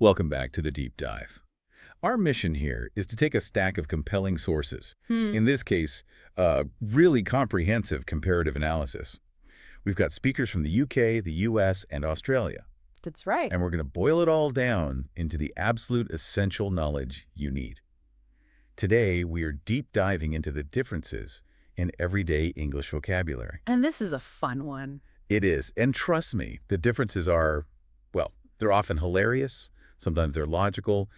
Welcome back to the Deep Dive. Our mission here is to take a stack of compelling sources, in this case, really comprehensive comparative analysis. We've got speakers from the UK, the US, and Australia. That's right. And we're going to boil it all down into the absolute essential knowledge you need. Today, we are deep diving into the differences in everyday English vocabulary. And this is a fun one. It is. And trust me, the differences are, well, they're often hilarious, sometimes they're logical,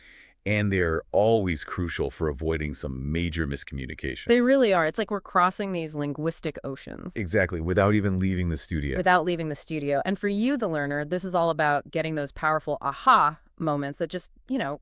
and they're always crucial for avoiding some major miscommunication. They really are. It's like we're crossing these linguistic oceans. Exactly, without even leaving the studio. Without leaving the studio. And for you, the learner, this is all about getting those powerful aha moments that just,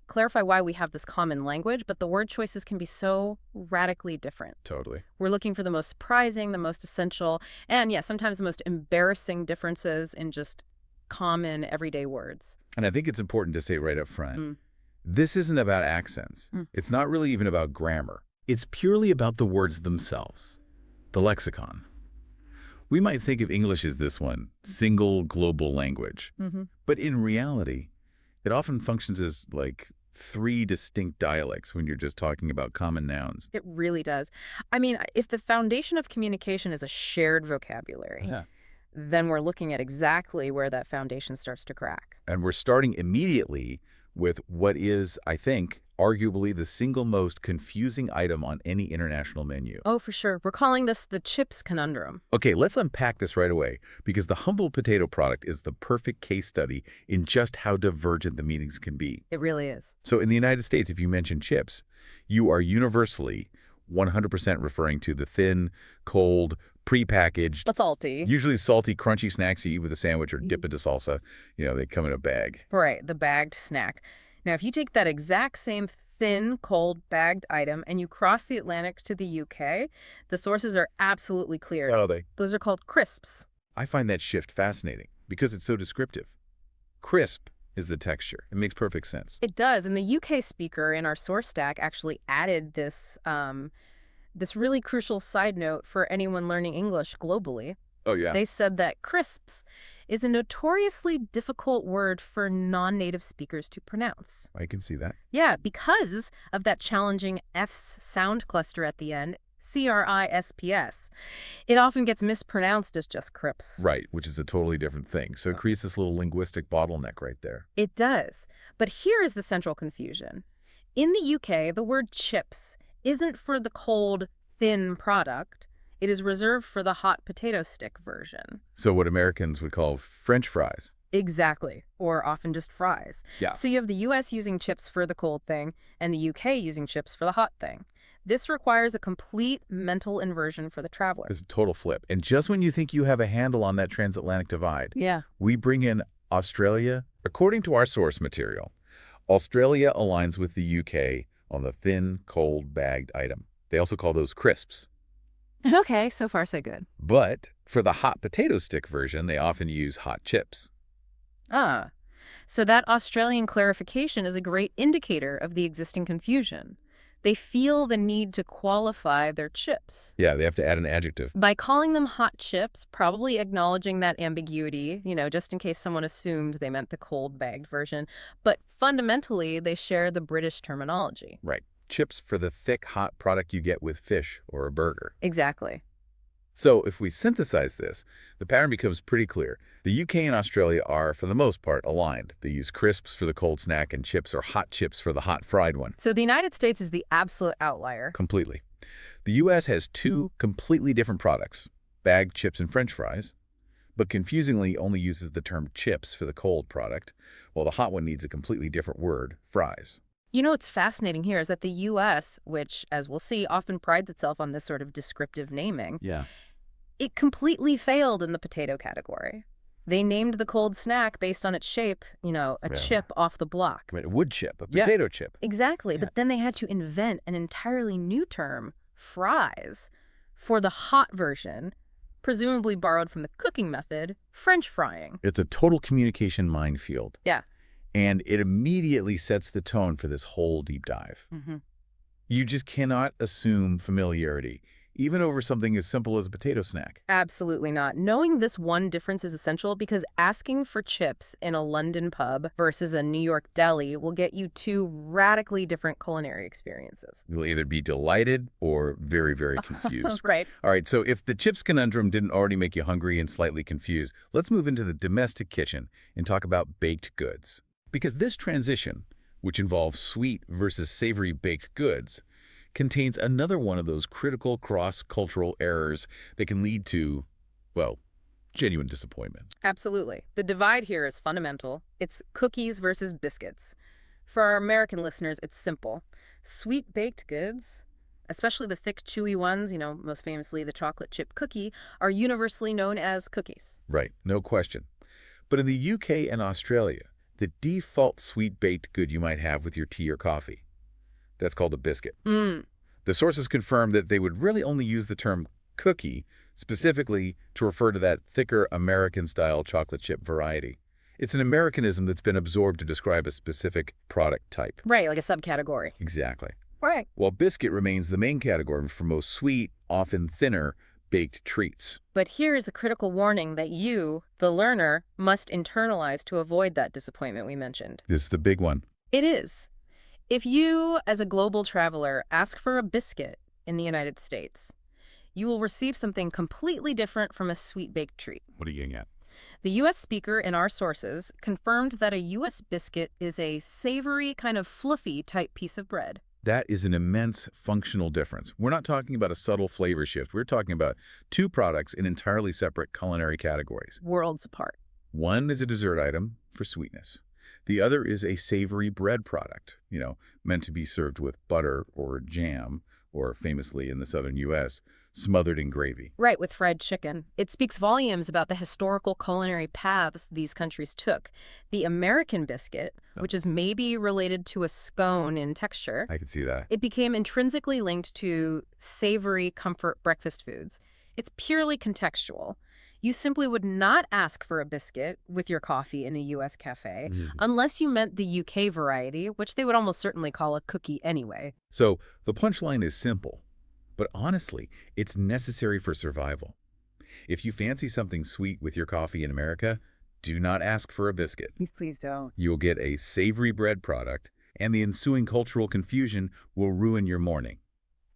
clarify why we have this common language, but the word choices can be so radically different. Totally. We're looking for the most surprising, the most essential, and sometimes the most embarrassing differences in just common everyday words. And I think it's important to say right up front, this isn't about accents. It's not really even about grammar. It's purely about the words themselves, the lexicon. We might think of English as this one, single global language. But in reality, it often functions as like 3 distinct dialects when you're just talking about common nouns. It really does. I mean, if the foundation of communication is a shared vocabulary, then we're looking at exactly where that foundation starts to crack. And we're starting immediately with what is, I think, arguably the single most confusing item on any international menu. Oh, for sure. We're calling this the Chips Conundrum. Okay, let's unpack this right away, because the humble potato product is the perfect case study in just how divergent the meanings can be. It really is. So in the United States, if you mention chips, you are universally 100% referring to the thin, cold, prepackaged, But salty. usually salty, crunchy snacks you eat with a sandwich or dip into salsa. They come in a bag. Right, the bagged snack. Now, if you take that exact same thin, cold, bagged item and you cross the Atlantic to the UK, the sources are absolutely clear. Are they? Those are called crisps. I find that shift fascinating because it's so descriptive. Crisp is the texture. It makes perfect sense. It does, and the UK speaker in our source stack actually added this really crucial side note for anyone learning English globally. Oh, yeah. They said that crisps is a notoriously difficult word for non-native speakers to pronounce. I can see that. Yeah, because of that challenging F's sound cluster at the end, CRISPS. It often gets mispronounced as just crisps. Right, which is a totally different thing. So it creates this little linguistic bottleneck right there. It does. But here is the central confusion. In the UK, the word chips isn't for the cold, thin product. It is reserved for the hot potato stick version. So what Americans would call French fries. Exactly, or often just fries. Yeah. So you have the US using chips for the cold thing and the UK using chips for the hot thing. This requires a complete mental inversion for the traveler. It's a total flip. And just when you think you have a handle on that transatlantic divide, we bring in Australia. According to our source material, Australia aligns with the UK on the thin, cold, bagged item. They also call those crisps. Okay, so far so good. But for the hot potato stick version, they often use hot chips. So that Australian clarification is a great indicator of the existing confusion. They feel the need to qualify their chips. Yeah, they have to add an adjective. By calling them hot chips, probably acknowledging that ambiguity, just in case someone assumed they meant the cold bagged version. But fundamentally, they share the British terminology. Right. Chips for the thick, hot product you get with fish or a burger. Exactly. So if we synthesize this, the pattern becomes pretty clear. The UK and Australia are, for the most part, aligned. They use crisps for the cold snack and chips or hot chips for the hot fried one. So the United States is the absolute outlier. Completely. The US has 2 completely different products, bagged chips and French fries, but confusingly only uses the term chips for the cold product, while the hot one needs a completely different word, fries. What's fascinating here is that the U.S., which, as we'll see, often prides itself on this sort of descriptive naming, it completely failed in the potato category. They named the cold snack based on its shape, a chip off the block. I mean, a wood chip, a potato chip. Exactly, but then they had to invent an entirely new term, fries, for the hot version, presumably borrowed from the cooking method, French frying. It's a total communication minefield. Yeah. And it immediately sets the tone for this whole deep dive. You just cannot assume familiarity. even over something as simple as a potato snack. Absolutely not. Knowing this one difference is essential because asking for chips in a London pub versus a New York deli will get you two radically different culinary experiences. You'll either be delighted or very, very confused. Right. All right, so if the Chips Conundrum didn't already make you hungry and slightly confused, let's move into the domestic kitchen and talk about baked goods. Because this transition, which involves sweet versus savory baked goods, contains another one of those critical cross-cultural errors that can lead to, well, genuine disappointment. Absolutely. The divide here is fundamental. It's cookies versus biscuits. For our American listeners, it's simple. Sweet baked goods, especially the thick, chewy ones, most famously the chocolate chip cookie, are universally known as cookies. Right, no question. But in the UK and Australia, the default sweet baked good you might have with your tea or coffee, that's called a biscuit. The sources confirm that they would really only use the term cookie specifically to refer to that thicker American-style chocolate chip variety. It's an Americanism that's been absorbed to describe a specific product type. Right, like a subcategory. Exactly. Right. While biscuit remains the main category for most sweet, often thinner, baked treats. But here is the critical warning that you, the learner, must internalize to avoid that disappointment we mentioned. This is the big one. It is. If you, as a global traveler, ask for a biscuit in the United States, you will receive something completely different from a sweet-baked treat. What are you getting at? The U.S. speaker in our sources confirmed that a U.S. biscuit is a savory, kind of fluffy type piece of bread. That is an immense functional difference. We're not talking about a subtle flavor shift. We're talking about two products in entirely separate culinary categories. Worlds apart. One is a dessert item for sweetness. The other is a savory bread product, meant to be served with butter or jam, or famously in the southern U.S., smothered in gravy. Right, with fried chicken. It speaks volumes about the historical culinary paths these countries took. The American biscuit, which is maybe related to a scone in texture, I can see that. it became intrinsically linked to savory comfort breakfast foods. It's purely contextual. You simply would not ask for a biscuit with your coffee in a U.S. cafe unless you meant the U.K. variety, which they would almost certainly call a cookie anyway. So the punchline is simple, but honestly, it's necessary for survival. If you fancy something sweet with your coffee in America, do not ask for a biscuit. Please don't. You will get a savory bread product, and the ensuing cultural confusion will ruin your morning.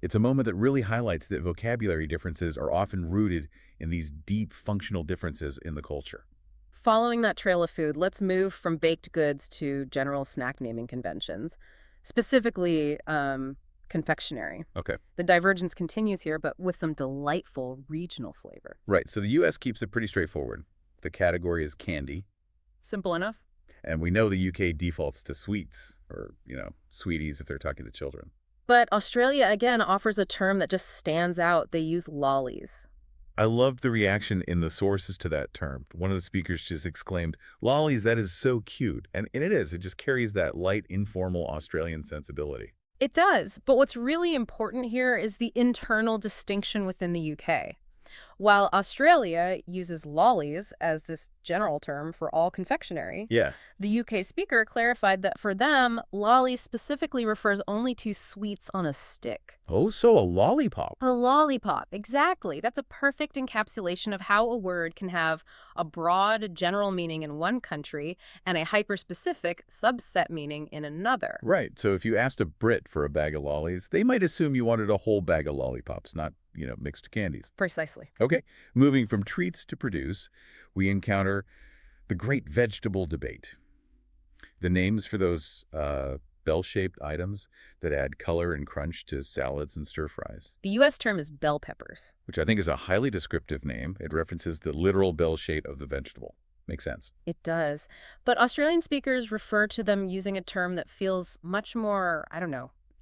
It's a moment that really highlights that vocabulary differences are often rooted in these deep functional differences in the culture. Following that trail of food, let's move from baked goods to general snack naming conventions, specifically confectionery. Okay. The divergence continues here, but with some delightful regional flavor. Right, so the U.S. keeps it pretty straightforward. The category is candy. Simple enough. And we know the U.K. defaults to sweets, or, sweeties if they're talking to children. But Australia, again, offers a term that just stands out. They use lollies. I loved the reaction in the sources to that term. One of the speakers just exclaimed, "Lollies, that is so cute." And it is. It just carries that light, informal Australian sensibility. It does. But what's really important here is the internal distinction within the UK. While Australia uses lollies as this general term for all confectionery, Yeah. the UK speaker clarified that for them, lolly specifically refers only to sweets on a stick. Oh, so a lollipop. A lollipop, exactly. That's a perfect encapsulation of how a word can have a broad general meaning in one country and a hyper-specific subset meaning in another. Right. So if you asked a Brit for a bag of lollies, they might assume you wanted a whole bag of lollipops, not, mixed candies. Precisely. Okay. Moving from treats to produce, we encounter the great vegetable debate. The names for those bell-shaped items that add color and crunch to salads and stir-fries. The U.S. term is bell peppers. Which I think is a highly descriptive name. It references the literal bell shape of the vegetable. Makes sense. It does. But Australian speakers refer to them using a term that feels much more,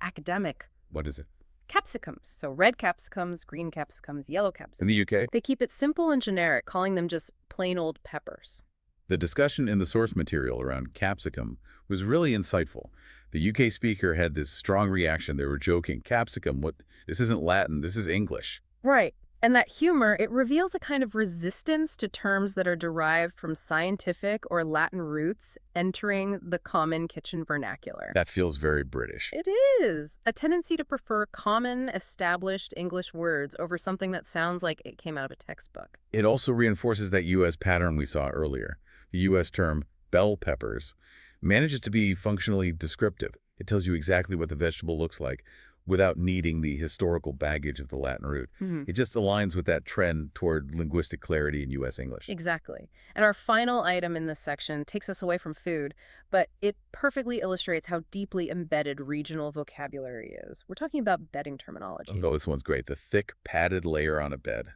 academic. What is it? Capsicums. So red capsicums, green capsicums, yellow capsicums. In the UK? They keep it simple and generic, calling them just plain old peppers. The discussion in the source material around capsicum was really insightful. The UK speaker had this strong reaction. They were joking, capsicum, this isn't Latin, this is English. Right. And that humor, it reveals a kind of resistance to terms that are derived from scientific or Latin roots entering the common kitchen vernacular. That feels very British. It is. A tendency to prefer common, established English words over something that sounds like it came out of a textbook. It also reinforces that U.S. pattern we saw earlier. The U.S. term bell peppers manages to be functionally descriptive. It tells you exactly what the vegetable looks like without needing the historical baggage of the Latin root. It just aligns with that trend toward linguistic clarity in U.S. English. Exactly. And our final item in this section takes us away from food, but it perfectly illustrates how deeply embedded regional vocabulary is. We're talking about bedding terminology. Oh, this one's great. The thick, padded layer on a bed.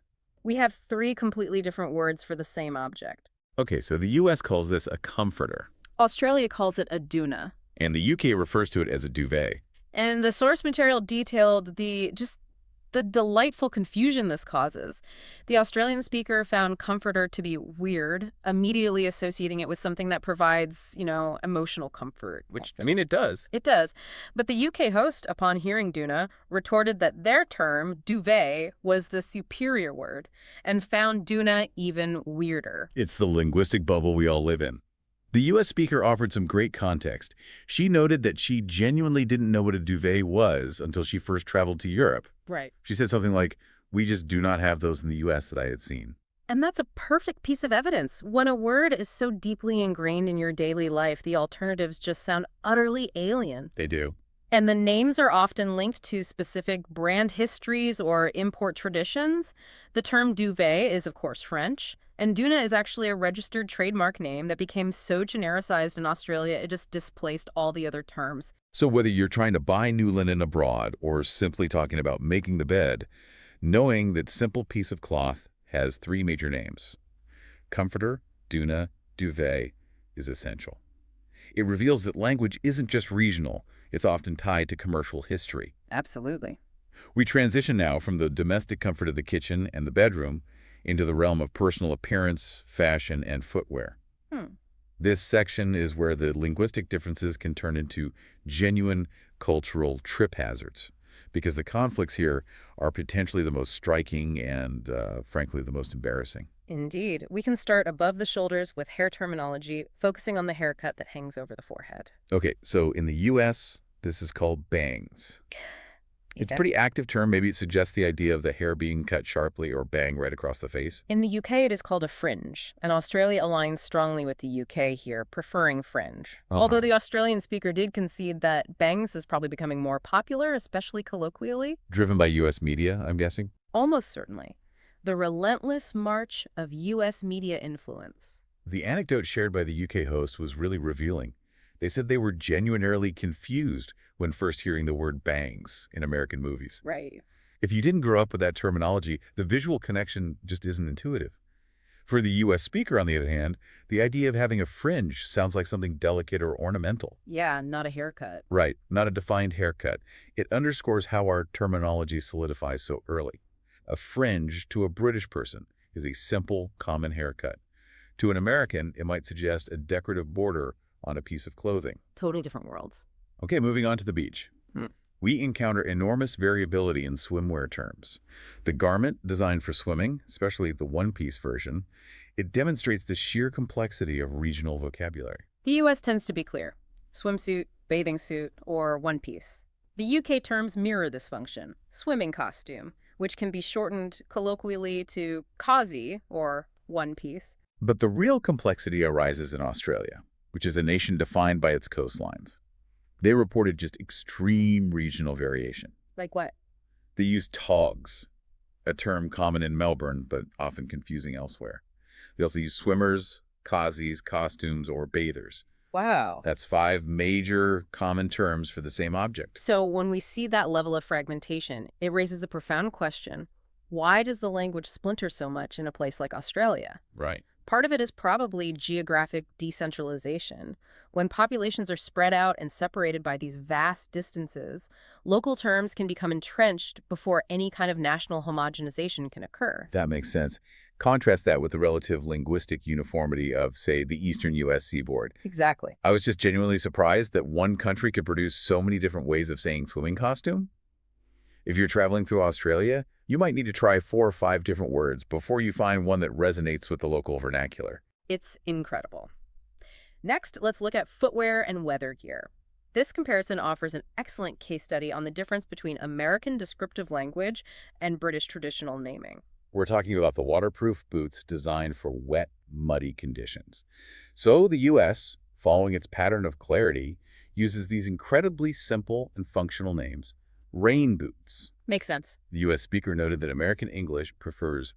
We have 3 completely different words for the same object. Okay, so the U.S. calls this a comforter. Australia calls it a doona. And the U.K. refers to it as a duvet. And the source material detailed the delightful confusion this causes. The Australian speaker found comforter to be weird, immediately associating it with something that provides, emotional comfort. Which, I mean, it does. It does. But the UK host, upon hearing doona, retorted that their term, duvet, was the superior word, and found doona even weirder. It's the linguistic bubble we all live in. The U.S. speaker offered some great context. She noted that she genuinely didn't know what a duvet was until she first traveled to Europe. Right. She said something like, "We just do not have those in the U.S. that I had seen." And that's a perfect piece of evidence. When a word is so deeply ingrained in your daily life, the alternatives just sound utterly alien. They do. And the names are often linked to specific brand histories or import traditions. The term duvet is, of course, French. And doona is actually a registered trademark name that became so genericized in Australia, it just displaced all the other terms. So whether you're trying to buy new linen abroad or simply talking about making the bed, knowing that simple piece of cloth has 3 major names, comforter, doona, duvet, is essential. It reveals that language isn't just regional, it's often tied to commercial history. Absolutely. We transition now from the domestic comfort of the kitchen and the bedroom into the realm of personal appearance, fashion, and footwear. This section is where the linguistic differences can turn into genuine cultural trip hazards, because the conflicts here are potentially the most striking and, frankly, the most embarrassing. Indeed. We can start above the shoulders with hair terminology, focusing on the haircut that hangs over the forehead. Okay, so in the U.S., this is called bangs. It's a pretty active term. Maybe it suggests the idea of the hair being cut sharply or bang right across the face. In the UK, it is called a fringe, and Australia aligns strongly with the UK here, preferring fringe. Although the Australian speaker did concede that bangs is probably becoming more popular, especially colloquially. Driven by U.S. media, I'm guessing? Almost certainly. The relentless march of U.S. media influence. The anecdote shared by the UK host was really revealing. They said they were genuinely confused when first hearing the word bangs in American movies. Right. If you didn't grow up with that terminology, the visual connection just isn't intuitive. For the U.S. speaker, on the other hand, the idea of having a fringe sounds like something delicate or ornamental. Yeah, not a haircut. Right, not a defined haircut. It underscores how our terminology solidifies so early. A fringe to a British person is a simple, common haircut. To an American, it might suggest a decorative border on a piece of clothing. Totally different worlds. Okay, moving on to the beach. We encounter enormous variability in swimwear terms. The garment designed for swimming, especially the one-piece version, it demonstrates the sheer complexity of regional vocabulary. The U.S. tends to be clear. Swimsuit, bathing suit, or one piece. The U.K. terms mirror this function. Swimming costume, which can be shortened colloquially to cosy, or one piece. But the real complexity arises in Australia, which is a nation defined by its coastlines. They reported just extreme regional variation. Like what? They used togs, a term common in Melbourne but often confusing elsewhere. They also use swimmers, cozies, costumes, or bathers. Wow. That's 5 major common terms for the same object. So when we see that level of fragmentation, it raises a profound question. Why does the language splinter so much in a place like Australia? Right. Part of it is probably geographic decentralization. When populations are spread out and separated by these vast distances, local terms can become entrenched before any kind of national homogenization can occur. That makes sense. Contrast that with the relative linguistic uniformity of, say, the eastern U.S. seaboard. Exactly. I was just genuinely surprised that one country could produce so many different ways of saying swimming costume. If you're traveling through Australia, You might need to try 4 or 5 different words before you find one that resonates with the local vernacular. It's incredible. Next, let's look at footwear and weather gear. This comparison offers an excellent case study on the difference between American descriptive language and British traditional naming. We're talking about the waterproof boots designed for wet, muddy conditions. So the U.S., following its pattern of clarity, uses these incredibly simple and functional names. Rain boots. Makes sense. The U.S. speaker noted that American English prefers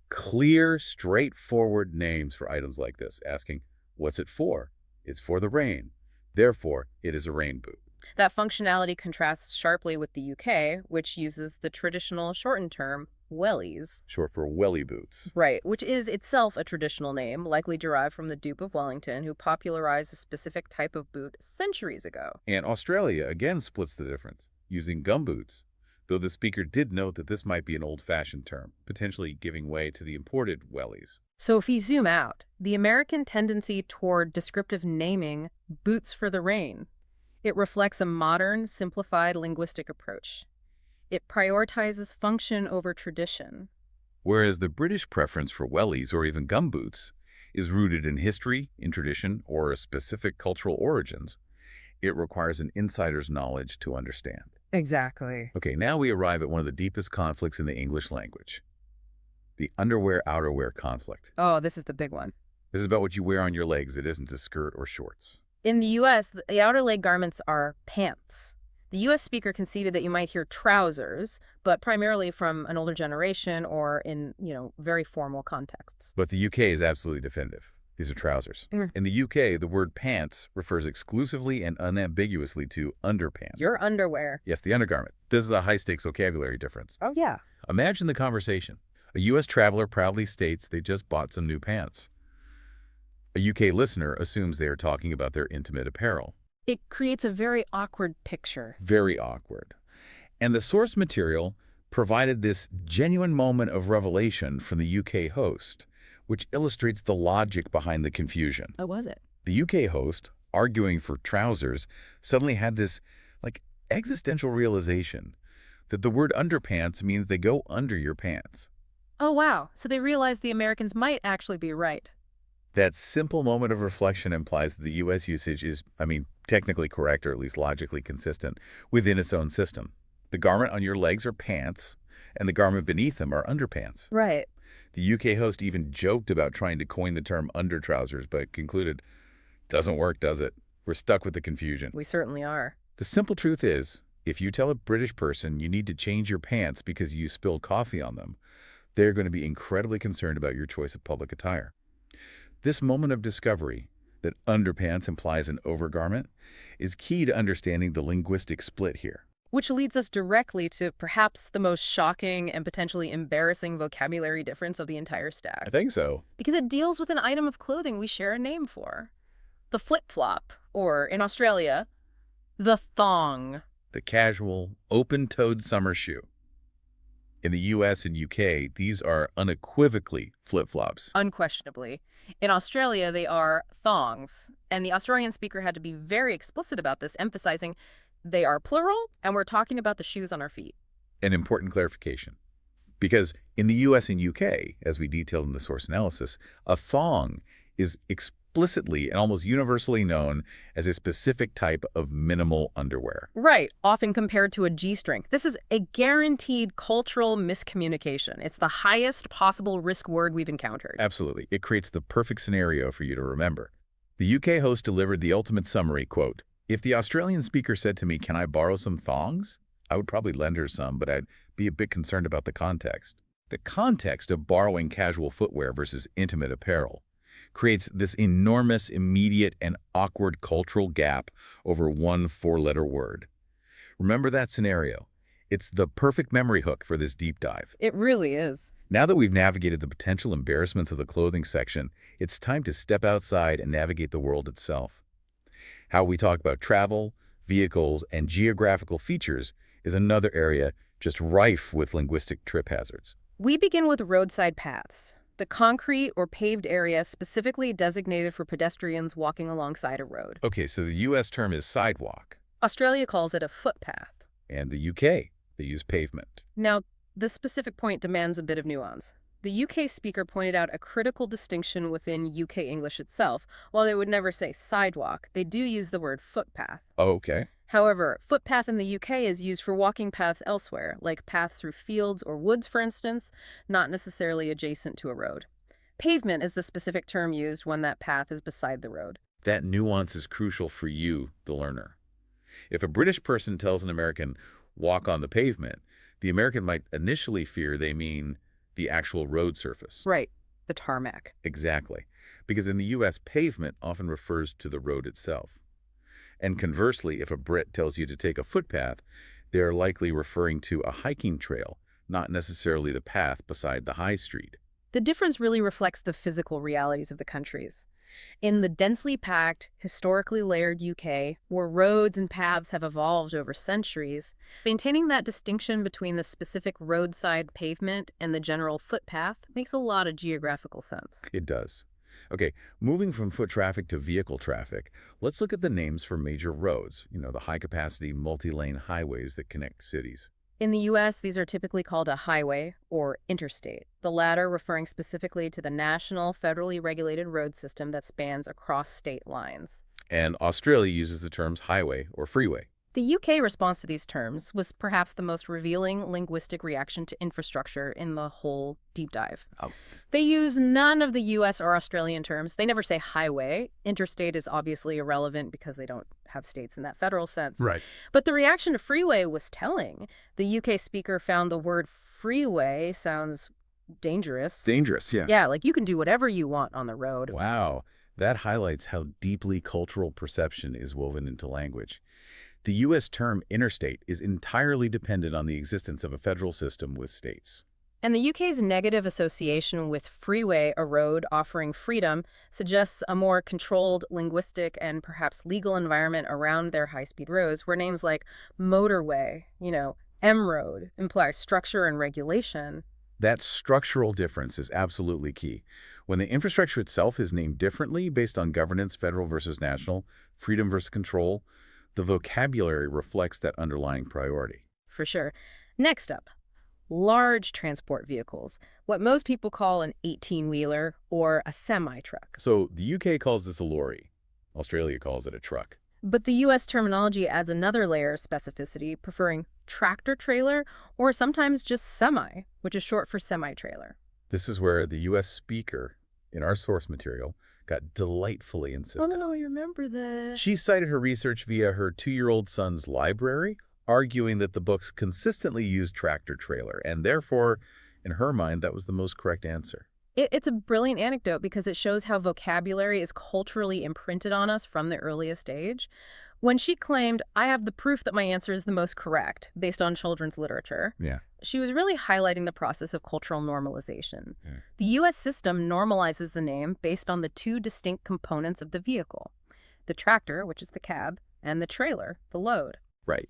clear, straightforward names for items like this, asking, what's it for? It's for the rain. Therefore, it is a rain boot. That functionality contrasts sharply with the UK, which uses the traditional shortened term, wellies. Short for welly boots. Right, which is itself a traditional name, likely derived from the Duke of Wellington, who popularized a specific type of boot centuries ago. And Australia again splits the difference, using gumboots, though the speaker did note that this might be an old-fashioned term, potentially giving way to the imported wellies. So if we zoom out, the American tendency toward descriptive naming, boots for the rain, it reflects a modern, simplified linguistic approach. It prioritizes function over tradition. Whereas the British preference for wellies or even gumboots is rooted in history, in tradition, or specific cultural origins, it requires an insider's knowledge to understand. Exactly. Okay, now we arrive at one of the deepest conflicts in the English language. The underwear-outerwear conflict. Oh, this is the big one. This is about what you wear on your legs. It isn't a skirt or shorts. In the U.S., the outer leg garments are pants. The U.S. speaker conceded that you might hear trousers, but primarily from an older generation or in, very formal contexts. But the UK is absolutely definitive. These are trousers. In the UK, the word pants refers exclusively and unambiguously to underpants. Your underwear. Yes, the undergarment. This is a high-stakes vocabulary difference. Oh, yeah. Imagine the conversation. A U.S. traveler proudly states they just bought some new pants. A UK listener assumes they are talking about their intimate apparel. It creates a very awkward picture. Very awkward. And the source material provided this genuine moment of revelation from the UK host, which illustrates the logic behind the confusion. Oh, was it? The UK host, arguing for trousers, suddenly had this, existential realization that the word underpants means they go under your pants. Oh, wow. So they realized the Americans might actually be right. That simple moment of reflection implies that the U.S. usage is, technically correct or at least logically consistent within its own system. The garment on your legs are pants, and the garment beneath them are underpants. Right. The UK host even joked about trying to coin the term under trousers, but concluded, doesn't work, does it? We're stuck with the confusion. We certainly are. The simple truth is, if you tell a British person you need to change your pants because you spilled coffee on them, they're going to be incredibly concerned about your choice of public attire. This moment of discovery, that underpants implies an overgarment, is key to understanding the linguistic split here. Which leads us directly to perhaps the most shocking and potentially embarrassing vocabulary difference of the entire stack. I think so. Because it deals with an item of clothing we share a name for. The flip-flop, or in Australia, the thong. The casual, open-toed summer shoe. In the U.S. and UK, these are unequivocally flip-flops. Unquestionably. In Australia, they are thongs. And the Australian speaker had to be very explicit about this, emphasizing they are plural, and we're talking about the shoes on our feet. An important clarification. Because in the U.S. and UK, as we detailed in the source analysis, a thong is explicitly and almost universally known as a specific type of minimal underwear. Right, often compared to a G-string. This is a guaranteed cultural miscommunication. It's the highest possible risk word we've encountered. Absolutely. It creates the perfect scenario for you to remember. The UK host delivered the ultimate summary, quote, "If the Australian speaker said to me, 'Can I borrow some thongs?' I would probably lend her some, but I'd be a bit concerned about the context." The context of borrowing casual footwear versus intimate apparel creates this enormous, immediate, and awkward cultural gap over one four-letter word. Remember that scenario. It's the perfect memory hook for this deep dive. It really is. Now that we've navigated the potential embarrassments of the clothing section, it's time to step outside and navigate the world itself. How we talk about travel, vehicles, and geographical features is another area just rife with linguistic trip hazards. We begin with roadside paths, the concrete or paved area specifically designated for pedestrians walking alongside a road. Okay, so the U.S. term is sidewalk. Australia calls it a footpath. And the UK, they use pavement. Now, the specific point demands a bit of nuance. The UK speaker pointed out a critical distinction within UK English itself. While they would never say sidewalk, they do use the word footpath. Oh, okay. However, footpath in the UK is used for walking path elsewhere, like paths through fields or woods, for instance, not necessarily adjacent to a road. Pavement is the specific term used when that path is beside the road. That nuance is crucial for you, the learner. If a British person tells an American, walk on the pavement, the American might initially fear they mean the actual road surface. Right, the tarmac. Exactly. Because in the U.S., pavement often refers to the road itself. And conversely, if a Brit tells you to take a footpath, they are likely referring to a hiking trail, not necessarily the path beside the high street. The difference really reflects the physical realities of the countries. In the densely packed, historically layered UK, where roads and paths have evolved over centuries, maintaining that distinction between the specific roadside pavement and the general footpath makes a lot of geographical sense. It does. Okay, moving from foot traffic to vehicle traffic, let's look at the names for major roads, the high-capacity, multi-lane highways that connect cities. In the U.S., these are typically called a highway or interstate, the latter referring specifically to the national, federally regulated road system that spans across state lines. And Australia uses the terms highway or freeway. The UK response to these terms was perhaps the most revealing linguistic reaction to infrastructure in the whole deep dive. Oh. They use none of the US or Australian terms. They never say highway. Interstate is obviously irrelevant because they don't have states in that federal sense. Right. But the reaction to freeway was telling. The UK speaker found the word freeway sounds dangerous. Dangerous, yeah. Yeah, like you can do whatever you want on the road. Wow. That highlights how deeply cultural perception is woven into language. The U.S. term interstate is entirely dependent on the existence of a federal system with states. And the UK's negative association with freeway, a road offering freedom, suggests a more controlled linguistic and perhaps legal environment around their high-speed roads, where names like motorway, M-road imply structure and regulation. That structural difference is absolutely key. When the infrastructure itself is named differently based on governance, federal versus national, freedom versus control, the vocabulary reflects that underlying priority. For sure. Next up, large transport vehicles, what most people call an 18-wheeler or a semi-truck. So the UK calls this a lorry. Australia calls it a truck. But the U.S. terminology adds another layer of specificity, preferring tractor-trailer or sometimes just semi, which is short for semi-trailer. This is where the U.S. speaker, in our source material, got delightfully insistent. Oh, no, I remember that. She cited her research via her 2-year-old son's library, arguing that the books consistently used tractor-trailer, and therefore, in her mind, that was the most correct answer. It's a brilliant anecdote because it shows how vocabulary is culturally imprinted on us from the earliest age. When she claimed, I have the proof that my answer is the most correct, based on children's literature, she was really highlighting the process of cultural normalization. The U.S. system normalizes the name based on the two distinct components of the vehicle, the tractor, which is the cab, and the trailer, the load. Right.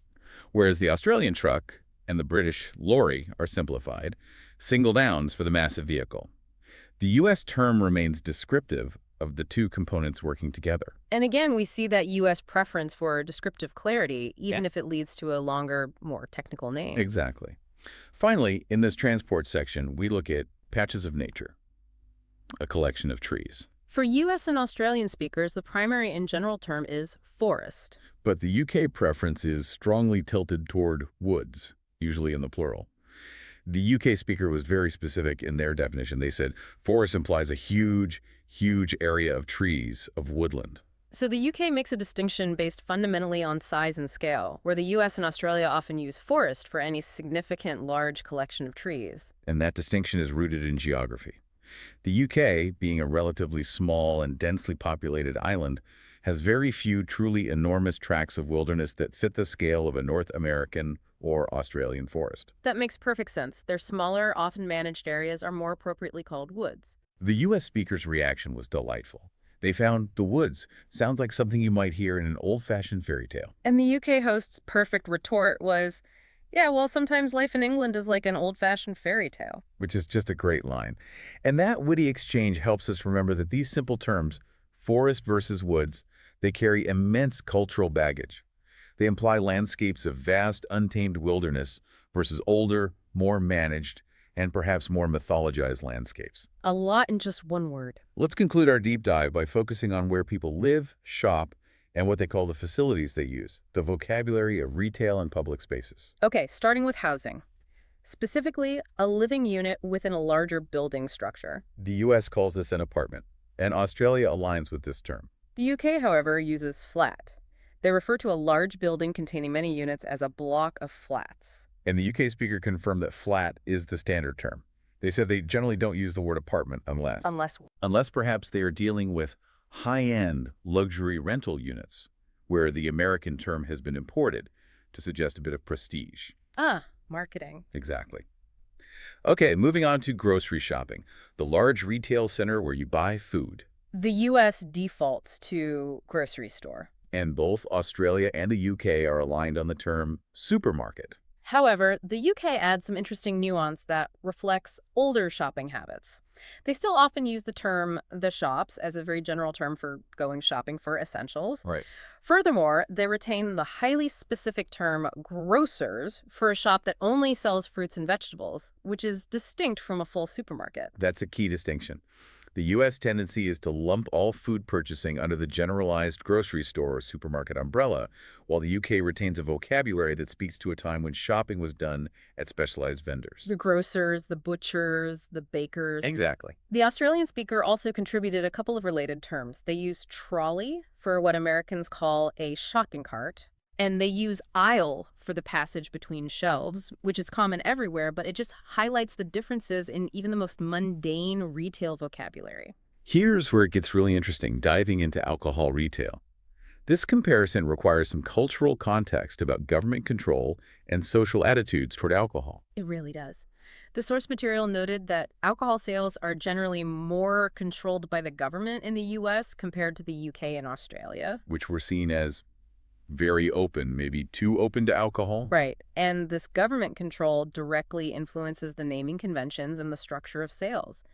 Whereas the Australian truck and the British lorry are simplified, single downs for the massive vehicle. The U.S. term remains descriptive of the two components working together. And again, we see that U.S. preference for descriptive clarity, even if it leads to a longer, more technical name. Exactly. Finally, in this transport section, we look at patches of nature, a collection of trees. For U.S. and Australian speakers, the primary and general term is forest. But the UK preference is strongly tilted toward woods, usually in the plural. The UK speaker was very specific in their definition. They said forest implies a huge area of trees, of woodland. So the UK makes a distinction based fundamentally on size and scale, where the US and Australia often use forest for any significant large collection of trees. And that distinction is rooted in geography. The UK, being a relatively small and densely populated island, has very few truly enormous tracts of wilderness that fit the scale of a North American or Australian forest. That makes perfect sense. Their smaller, often managed areas are more appropriately called woods. The U.S. speaker's reaction was delightful. They found the woods sounds like something you might hear in an old-fashioned fairy tale. And the UK host's perfect retort was, yeah, well, sometimes life in England is like an old-fashioned fairy tale. Which is just a great line. And that witty exchange helps us remember that these simple terms, forest versus woods, they carry immense cultural baggage. They imply landscapes of vast, untamed wilderness versus older, more managed, and perhaps more mythologized landscapes. A lot in just one word. Let's conclude our deep dive by focusing on where people live, shop, and what they call the facilities they use, the vocabulary of retail and public spaces. Okay, starting with housing. Specifically, a living unit within a larger building structure. The U.S. calls this an apartment, and Australia aligns with this term. The UK, however, uses flat. They refer to a large building containing many units as a block of flats. And the UK speaker confirmed that flat is the standard term. They said they generally don't use the word apartment unless perhaps they are dealing with high-end luxury rental units, where the American term has been imported to suggest a bit of prestige. Marketing. Exactly. Okay, moving on to grocery shopping, the large retail center where you buy food. The U.S. defaults to grocery store. And both Australia and the UK are aligned on the term supermarket. However, the UK adds some interesting nuance that reflects older shopping habits. They still often use the term the shops as a very general term for going shopping for essentials. Right. Furthermore, they retain the highly specific term grocers for a shop that only sells fruits and vegetables, which is distinct from a full supermarket. That's a key distinction. The U.S. tendency is to lump all food purchasing under the generalized grocery store or supermarket umbrella, while the UK retains a vocabulary that speaks to a time when shopping was done at specialized vendors. The grocers, the butchers, the bakers. Exactly. The Australian speaker also contributed a couple of related terms. They use trolley for what Americans call a shopping cart, and they use aisle for the passage between shelves, which is common everywhere, but it just highlights the differences in even the most mundane retail vocabulary. Here's where it gets really interesting, diving into alcohol retail. This comparison requires some cultural context about government control and social attitudes toward alcohol. It really does. The source material noted that alcohol sales are generally more controlled by the government in the U.S. compared to the U.K. and Australia. Which were seen as very open, maybe too open to alcohol. Right. And this government control directly influences the naming conventions and the structure of sales.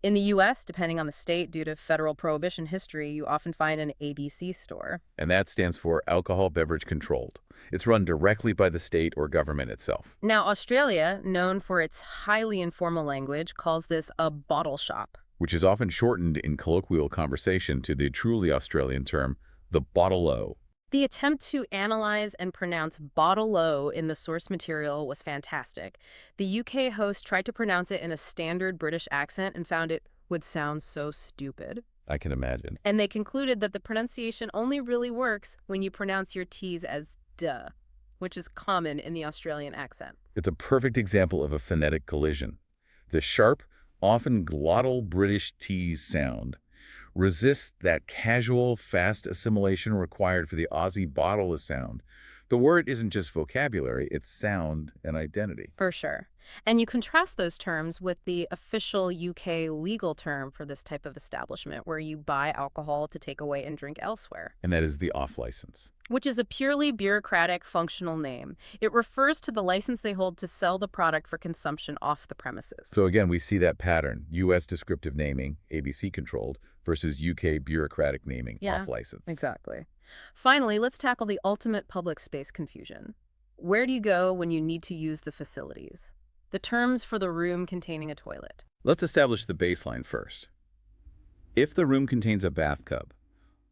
In the U.S., depending on the state, due to federal prohibition history, you often find an ABC store. And that stands for Alcohol Beverage Controlled. It's run directly by the state or government itself. Now, Australia, known for its highly informal language, calls this a bottle shop, which is often shortened in colloquial conversation to the truly Australian term, the bottle-o. The attempt to analyze and pronounce bottle-o in the source material was fantastic. The UK host tried to pronounce it in a standard British accent and found it would sound so stupid. I can imagine. And they concluded that the pronunciation only really works when you pronounce your T's as duh, which is common in the Australian accent. It's a perfect example of a phonetic collision. The sharp, often glottal British T's sound resists that casual, fast assimilation required for the Aussie bottle sound. The word isn't just vocabulary, it's sound and identity. For sure. And you contrast those terms with the official UK legal term for this type of establishment, where you buy alcohol to take away and drink elsewhere. And that is the off-license. Which is a purely bureaucratic, functional name. It refers to the license they hold to sell the product for consumption off the premises. So again, we see that pattern, U.S. descriptive naming, ABC controlled, versus UK bureaucratic naming, off-license. Exactly. Finally, let's tackle the ultimate public space confusion. Where do you go when you need to use the facilities? The terms for the room containing a toilet. Let's establish the baseline first. If the room contains a bathtub,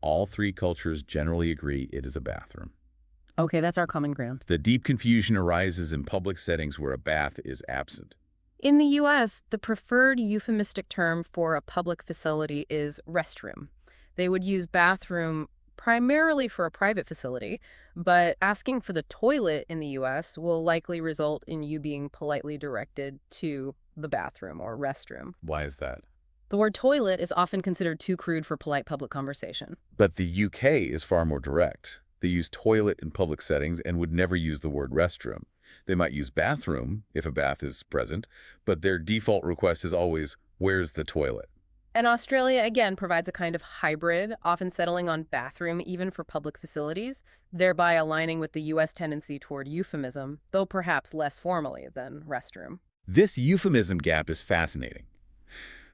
all three cultures generally agree it is a bathroom. Okay, that's our common ground. The deep confusion arises in public settings where a bath is absent. In the U.S., the preferred euphemistic term for a public facility is restroom. They would use bathroom primarily for a private facility, but asking for the toilet in the U.S. will likely result in you being politely directed to the bathroom or restroom. Why is that? The word toilet is often considered too crude for polite public conversation. But the UK is far more direct. They use toilet in public settings and would never use the word restroom. They might use bathroom if a bath is present, but their default request is always, where's the toilet? And Australia, again, provides a kind of hybrid, often settling on bathroom even for public facilities, thereby aligning with the U.S. tendency toward euphemism, though perhaps less formally than restroom. This euphemism gap is fascinating.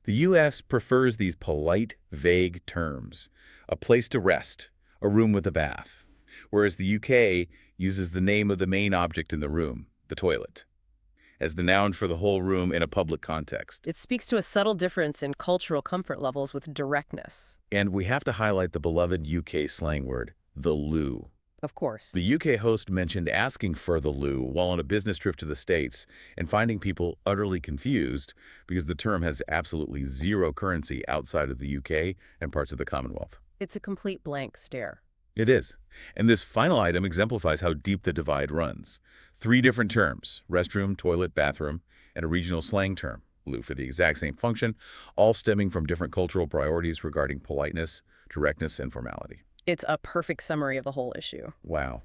The U.S. prefers these polite, vague terms, a place to rest, a room with a bath, whereas the UK uses the name of the main object in the room, the toilet. as the noun for the whole room in a public context. It speaks to a subtle difference in cultural comfort levels with directness. And we have to highlight the beloved UK slang word, the loo. Of course. The UK host mentioned asking for the loo while on a business trip to the States and finding people utterly confused because the term has absolutely zero currency outside of the UK and parts of the Commonwealth. It's a complete blank stare. It is. And this final item exemplifies how deep the divide runs. 3 different terms, restroom, toilet, bathroom, and a regional slang term, loo, for the exact same function, all stemming from different cultural priorities regarding politeness, directness, and formality. It's a perfect summary of the whole issue. Wow.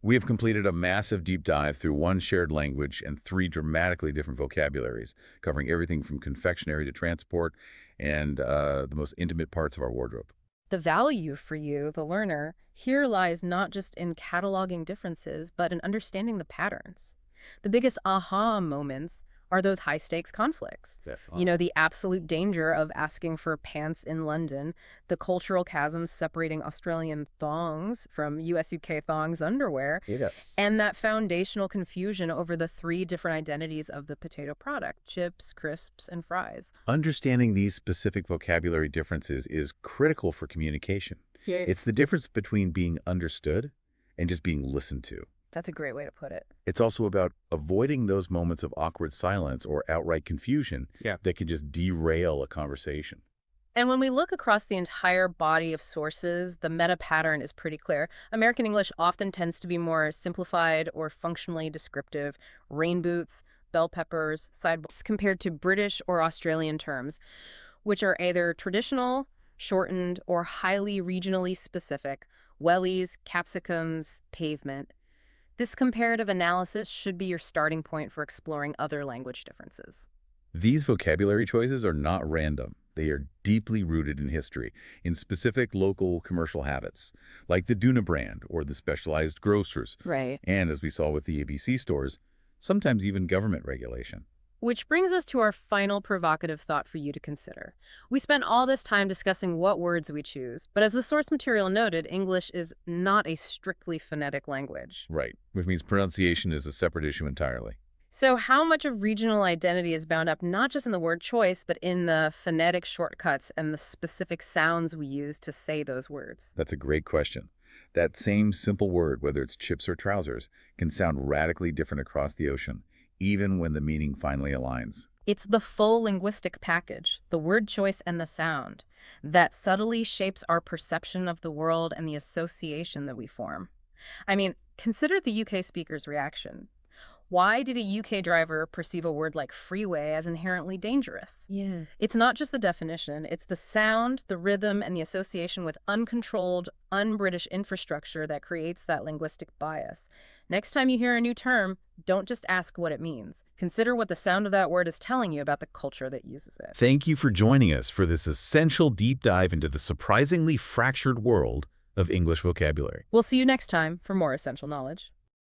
We have completed a massive deep dive through 1 shared language and 3 dramatically different vocabularies, covering everything from confectionery to transport and the most intimate parts of our wardrobe. The value for you, the learner, here lies not just in cataloging differences, but in understanding the patterns. The biggest aha moments are those high-stakes conflicts. Definitely. You know, the absolute danger of asking for pants in London, the cultural chasms separating Australian thongs from US-UK thongs underwear, Yes. and that foundational confusion over the 3 different identities of the potato product, chips, crisps, and fries. Understanding these specific vocabulary differences is critical for communication. Yeah. It's the difference between being understood and just being listened to. That's a great way to put it. It's also about avoiding those moments of awkward silence or outright confusion that can just derail a conversation. And when we look across the entire body of sources, the meta pattern is pretty clear. American English often tends to be more simplified or functionally descriptive. Rain boots, bell peppers, sidewalks, compared to British or Australian terms, which are either traditional, shortened, or highly regionally specific. Wellies, capsicums, pavement. This comparative analysis should be your starting point for exploring other language differences. These vocabulary choices are not random. They are deeply rooted in history, in specific local commercial habits, like the Duna brand or the specialized grocers. Right. And as we saw with the ABC stores, sometimes even government regulation. Which brings us to our final provocative thought for you to consider. We spent all this time discussing what words we choose, but as the source material noted, English is not a strictly phonetic language. Right, which means pronunciation is a separate issue entirely. So how much of regional identity is bound up not just in the word choice, but in the phonetic shortcuts and the specific sounds we use to say those words? That's a great question. That same simple word, whether it's chips or trousers, can sound radically different across the ocean, even when the meaning finally aligns. It's the full linguistic package, the word choice and the sound, that subtly shapes our perception of the world and the association that we form. I mean, consider the UK speaker's reaction. Why did a UK driver perceive a word like freeway as inherently dangerous? Yeah. It's not just the definition, it's the sound, the rhythm, and the association with uncontrolled, un-British infrastructure that creates that linguistic bias. Next time you hear a new term, don't just ask what it means. Consider what the sound of that word is telling you about the culture that uses it. Thank you for joining us for this essential deep dive into the surprisingly fractured world of English vocabulary. We'll see you next time for more essential knowledge.